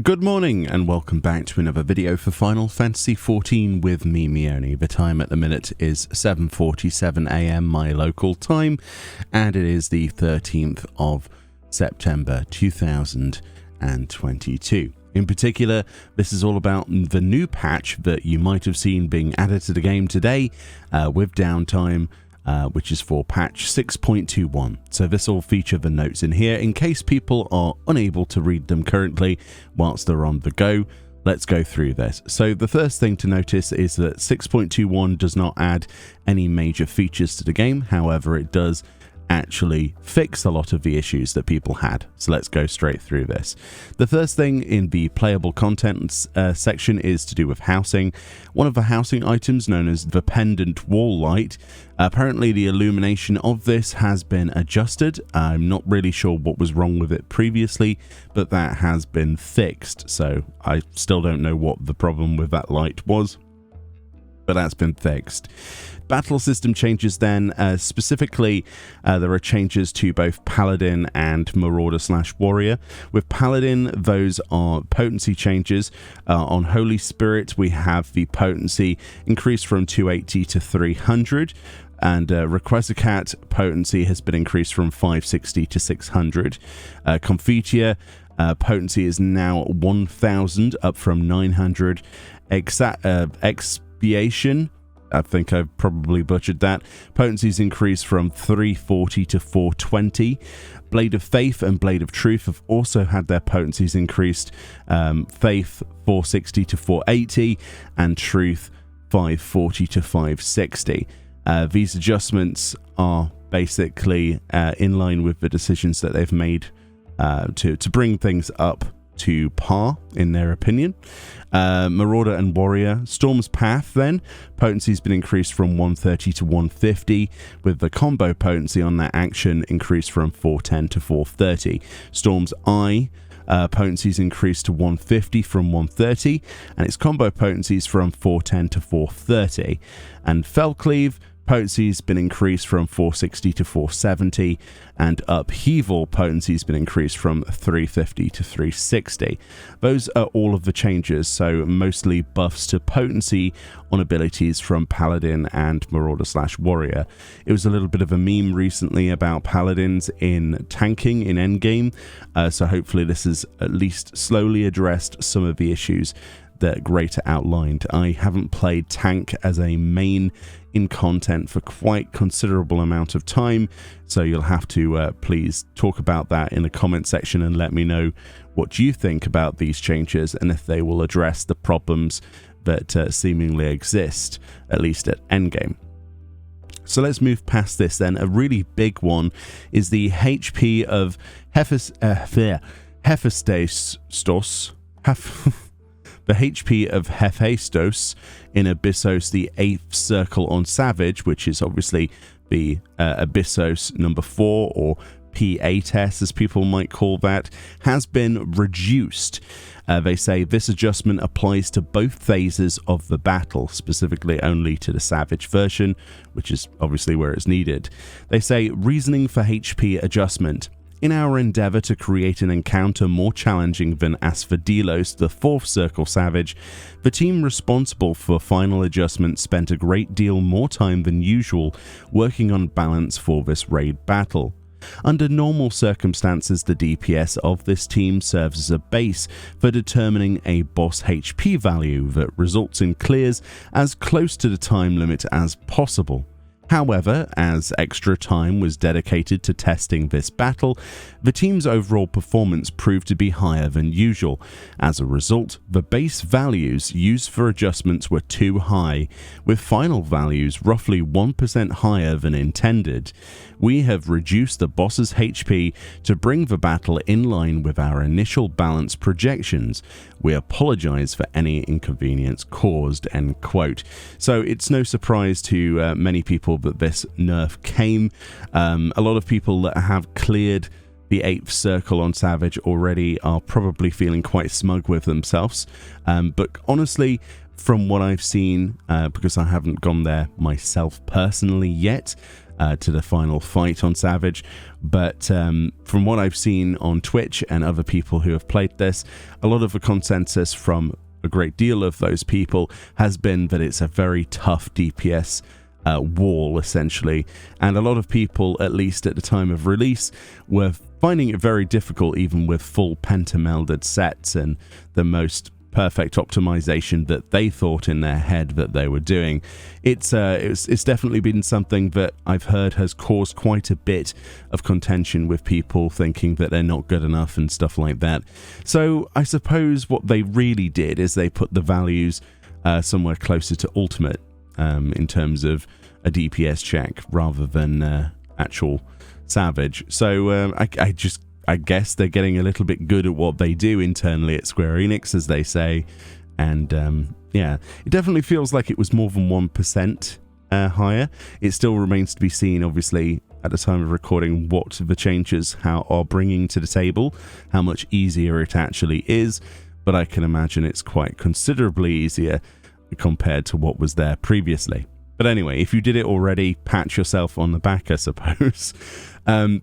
Good morning and welcome back to another video for Final Fantasy XIV with me, Meoni. The time at the minute is 7:47 AM my local time, and it is the 13th of September 2022. In particular, this is all about the new patch that you might have seen being added to the game today with downtime, which is for patch 6.21. So this will feature the notes in here in case people are unable to read them currently whilst they're on the go. Let's go through this. So the first thing to notice is that 6.21 does not add any major features to the game. However, it does actually fix a lot of the issues that people had. So let's go straight through this. The first thing in the playable contents section is to do with housing. One of the housing items, known as the pendant wall light, apparently the illumination of this has been adjusted. I'm not really sure what was wrong with it previously, but that has been fixed. So I still don't know what the problem with that light was, but that's been fixed. Battle system changes then, specifically there are changes to both Paladin and Marauder/Warrior. With Paladin, those are potency changes. On Holy Spirit, we have the potency increased from 280 to 300, and Requesicat potency has been increased from 560 to 600. Confitia potency is now 1000, up from 900. Expiation, I think I've probably butchered that, potencies increased from 340 to 420. Blade of Faith and Blade of Truth have also had their potencies increased. Faith 460 to 480 and Truth 540 to 560. These adjustments are basically in line with the decisions that they've made to bring things up to par, in their opinion. Marauder and Warrior. Storm's Path then, potency's been increased from 130 to 150, with the combo potency on that action increased from 410 to 430. Storm's Eye, potency's increased to 150 from 130, and its combo potency's from 410 to 430. And Fellcleave, potency's been increased from 460 to 470, and Upheaval potency's been increased from 350 to 360. Those are all of the changes, so mostly buffs to potency on abilities from Paladin and Marauder/Warrior. It was a little bit of a meme recently about Paladins in tanking in endgame, so hopefully this has at least slowly addressed some of the issues that Greater outlined. I haven't played tank as a main in content for quite considerable amount of time, so you'll have to please talk about that in the comment section and let me know what you think about these changes and if they will address the problems that seemingly exist, at least at endgame. So let's move past this then. A really big one is the HP of Hephaestus. The HP of Hephaestus in Abyssos, the 8th circle on Savage, which is obviously the Abyssos number 4, or P8S as people might call that, has been reduced. They say this adjustment applies to both phases of the battle, specifically only to the Savage version, which is obviously where it's needed. They say, reasoning for HP adjustment. In our endeavour to create an encounter more challenging than Asphodelos, the 4th Circle Savage, the team responsible for final adjustment spent a great deal more time than usual working on balance for this raid battle. Under normal circumstances, the DPS of this team serves as a base for determining a boss HP value that results in clears as close to the time limit as possible. However, as extra time was dedicated to testing this battle, the team's overall performance proved to be higher than usual. As a result, the base values used for adjustments were too high, with final values roughly 1% higher than intended. We have reduced the boss's HP to bring the battle in line with our initial balance projections. We apologize for any inconvenience caused, end quote. So it's no surprise to many people that this nerf came. A lot of people that have cleared the 8th circle on Savage already are probably feeling quite smug with themselves. But honestly, from what I've seen, because I haven't gone there myself personally yet, to the final fight on Savage. But from what I've seen on Twitch and other people who have played this, a lot of the consensus from a great deal of those people has been that it's a very tough DPS wall, essentially. And a lot of people, at least at the time of release, were finding it very difficult, even with full pentamelded sets and the most perfect optimization that they thought in their head that they were doing. It's definitely been something that I've heard has caused quite a bit of contention with people thinking that they're not good enough and stuff like that. So I suppose what they really did is they put the values somewhere closer to ultimate in terms of a DPS check rather than actual Savage. So I guess they're getting a little bit good at what they do internally at Square Enix, as they say. And yeah, it definitely feels like it was more than 1% higher. It still remains to be seen, obviously, at the time of recording, what the changes are bringing to the table, how much easier it actually is. But I can imagine it's quite considerably easier compared to what was there previously. But anyway, if you did it already, pat yourself on the back, I suppose.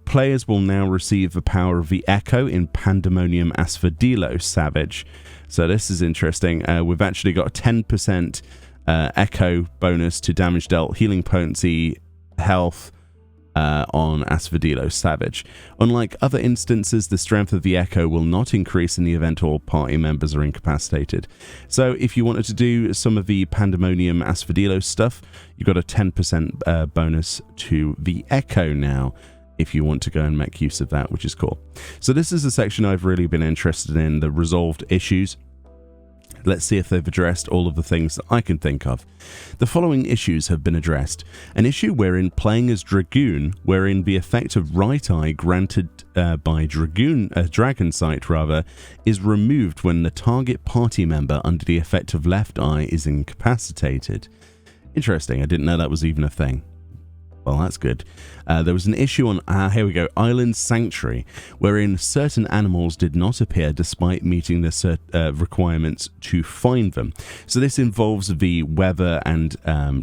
Players will now receive the power of the Echo in Pandemonium Asphodelo Savage. So this is interesting. We've actually got a 10% Echo bonus to damage dealt, healing potency, health on Asphodelo Savage. Unlike other instances, the strength of the Echo will not increase in the event all party members are incapacitated. So if you wanted to do some of the Pandemonium Asphodelo stuff, you've got a 10% bonus to the Echo now, if you want to go and make use of that, which is cool. So this is a section I've really been interested in, the resolved issues. Let's see if they've addressed all of the things that I can think of. The following issues have been addressed. An issue wherein playing as Dragoon, wherein the effect of right eye granted by Dragon Sight is removed when the target party member under the effect of left eye is incapacitated. Interesting, I didn't know that was even a thing. Well, that's good. There was an issue on, here we go, Island Sanctuary, wherein certain animals did not appear despite meeting the requirements to find them. So this involves the weather and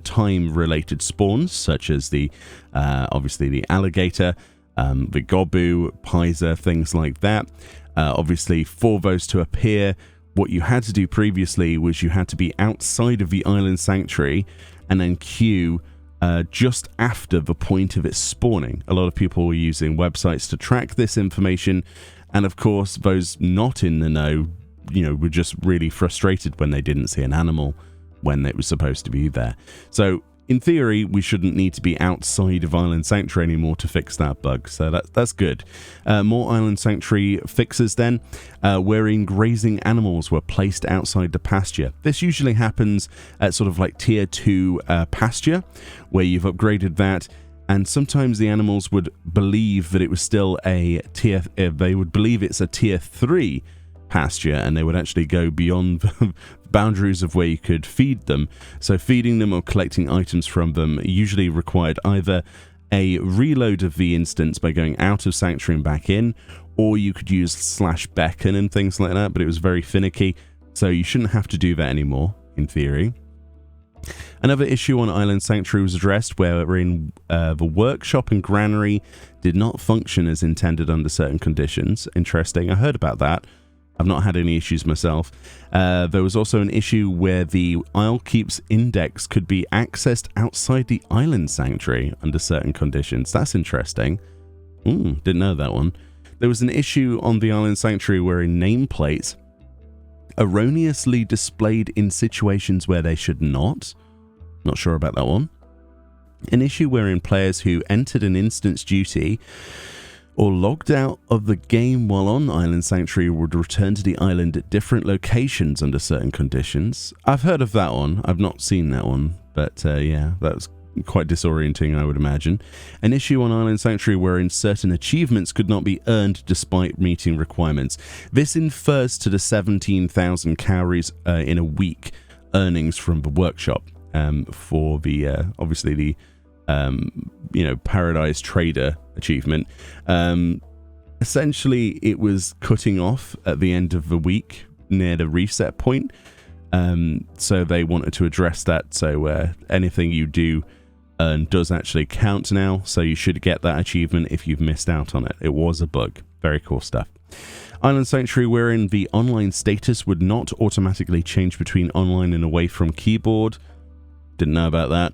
time-related spawns, such as the, obviously the alligator, the gobu, Pisa, things like that. Obviously, for those to appear, what you had to do previously was you had to be outside of the Island Sanctuary and then queue just after the point of its spawning. A lot of people were using websites to track this information, and of course those not in the know, were just really frustrated when they didn't see an animal when it was supposed to be there. So in theory, we shouldn't need to be outside of Island Sanctuary anymore to fix that bug, so that's good. More Island Sanctuary fixes then, wherein grazing animals were placed outside the pasture. This usually happens at sort of like tier 2 pasture, where you've upgraded that, and sometimes the animals would believe that it was still a tier, they would believe it's a tier 3 pasture, and they would actually go beyond the boundaries of where you could feed them. So feeding them or collecting items from them usually required either a reload of the instance by going out of Sanctuary and back in, or you could use /beacon and things like that, but it was very finicky, so you shouldn't have to do that anymore, in theory. Another issue on Island Sanctuary was addressed, wherein the workshop and granary did not function as intended under certain conditions. Interesting, I heard about that. I've not had any issues myself. There was also an issue where the Islekeep's index could be accessed outside the Island Sanctuary under certain conditions. That's interesting. Didn't know that one. There was an issue on the Island Sanctuary wherein nameplates erroneously displayed in situations where they should not. Not sure about that one. An issue wherein players who entered an instance duty or logged out of the game while on Island Sanctuary would return to the island at different locations under certain conditions. I've heard of that one. I've not seen that one, but yeah, that was quite disorienting, I would imagine. An issue on Island Sanctuary wherein certain achievements could not be earned despite meeting requirements. This infers to the 17,000 calories in a week earnings from the workshop for the, obviously the Paradise Trader achievement. Essentially, it was cutting off at the end of the week near the reset point. So they wanted to address that. So anything you do and does actually count now, so you should get that achievement if you've missed out on it. It was a bug. Very cool stuff. Island Sanctuary, wherein the online status would not automatically change between online and away from keyboard. Didn't know about that.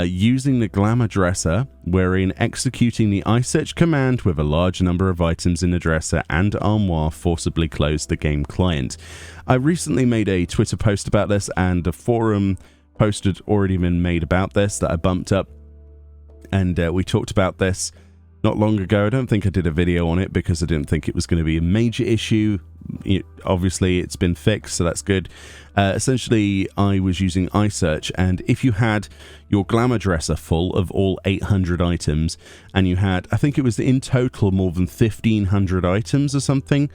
Using the Glamour Dresser, wherein executing the iSearch command with a large number of items in the dresser and armoire forcibly closed the game client. I recently made a Twitter post about this, and a forum post had already been made about this that I bumped up, and we talked about this not long ago. I don't think I did a video on it because I didn't think it was going to be a major issue. Obviously it's been fixed, so that's good. Essentially, I was using iSearch, and if you had your Glamour Dresser full of all 800 items, and you had, I think it was in total more than 1,500 items or something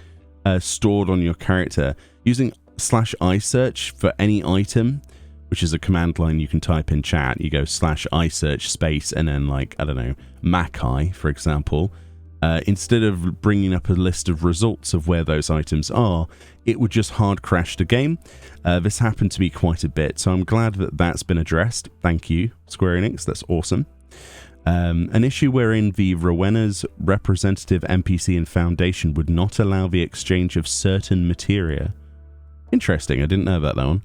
stored on your character, using /iSearch for any item, which is a command line you can type in chat. You go /iSearch space and then, like, I don't know, Mackay, for example. Instead of bringing up a list of results of where those items are, it would just hard crash the game. This happened to me quite a bit, so I'm glad that that's been addressed. Thank you, Square Enix. That's awesome. An issue wherein the Rowena's representative NPC in Foundation would not allow the exchange of certain materia. Interesting, I didn't know about that one.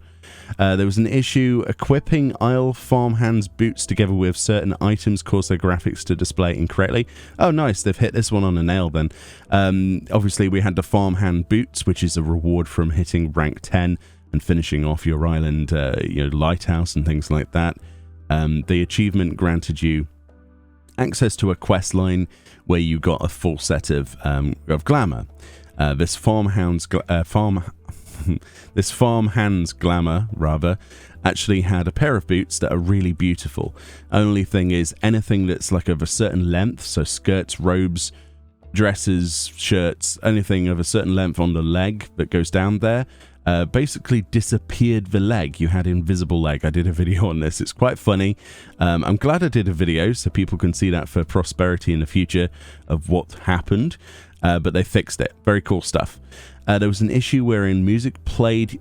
There was an issue equipping Isle farmhands boots together with certain items caused their graphics to display incorrectly. Oh, nice. They've hit this one on the nail then. Obviously, we had the farmhand boots, which is a reward from hitting rank 10 and finishing off your island, lighthouse and things like that. The achievement granted you access to a quest line where you got a full set of glamour. This farmhand's glamour, rather, actually had a pair of boots that are really beautiful. Only thing is, anything that's like of a certain length, so skirts, robes, dresses, shirts, anything of a certain length on the leg that goes down there, basically disappeared the leg. You had invisible leg. I did a video on this. It's quite funny. I'm glad I did a video so people can see that for prosperity in the future of what happened. But they fixed it. Very cool stuff. There was an issue wherein music played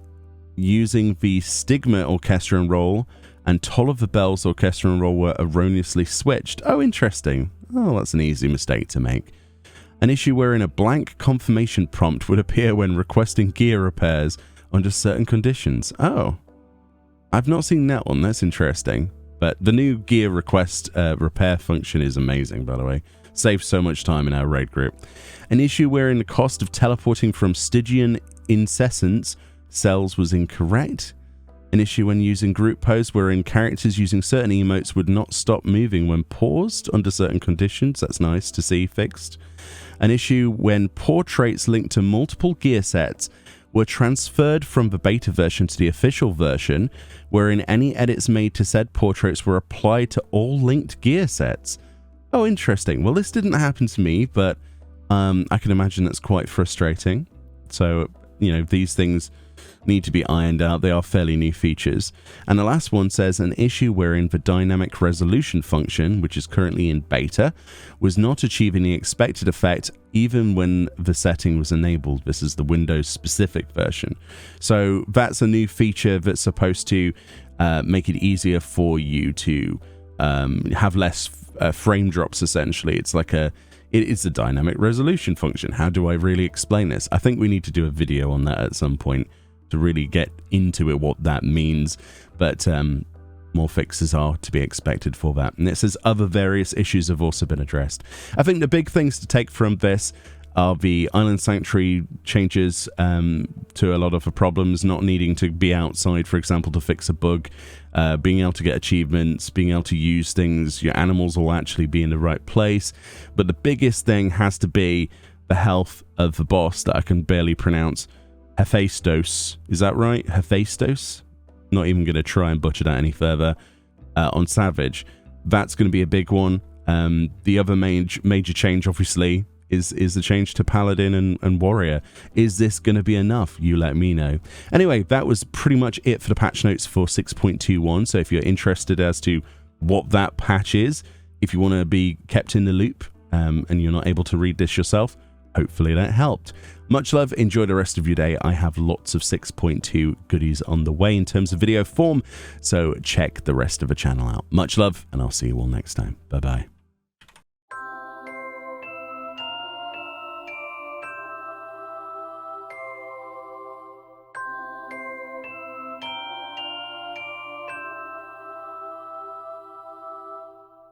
using the Stigma Orchestra and Roll and Toll of the Bells Orchestra and Roll were erroneously switched. Oh, interesting. Oh, that's an easy mistake to make. An issue wherein a blank confirmation prompt would appear when requesting gear repairs under certain conditions. Oh, I've not seen that one. That's interesting. But the new gear request repair function is amazing, by the way. Saves so much time in our raid group. An issue wherein the cost of teleporting from Stygian incessants cells was incorrect. An issue when using group pose wherein characters using certain emotes would not stop moving when paused under certain conditions. That's nice to see fixed. An issue when portraits linked to multiple gear sets were transferred from the beta version to the official version, wherein any edits made to said portraits were applied to all linked gear sets. Oh, interesting. Well, this didn't happen to me, but I can imagine that's quite frustrating. So, these things need to be ironed out. They are fairly new features. And the last one says an issue wherein the dynamic resolution function, which is currently in beta, was not achieving the expected effect even when the setting was enabled. This is the Windows specific version. So that's a new feature that's supposed to make it easier for you to have less frame drops, essentially. It is a dynamic resolution function. How do I really explain this? I think we need to do a video on that at some point to really get into it, what that means. But more fixes are to be expected for that. And it says other various issues have also been addressed. I think the big things to take from this are the Island Sanctuary changes to a lot of the problems, not needing to be outside, for example, to fix a bug, being able to get achievements, being able to use things, your animals will actually be in the right place. But the biggest thing has to be the health of the boss that I can barely pronounce. Hephaestus, is that right? Hephaestus? Not even going to try and butcher that any further. On Savage, that's going to be a big one. The other major change, obviously, is the change to Paladin and Warrior. Is this going to be enough? You let me know. Anyway, that was pretty much it for the patch notes for 6.21. So if you're interested as to what that patch is, if you want to be kept in the loop and you're not able to read this yourself, Hopefully that helped. Much love. Enjoy the rest of your day. I have lots of 6.2 goodies on the way in terms of video form, so check the rest of the channel out. Much love, and I'll see you all next time. Bye-bye.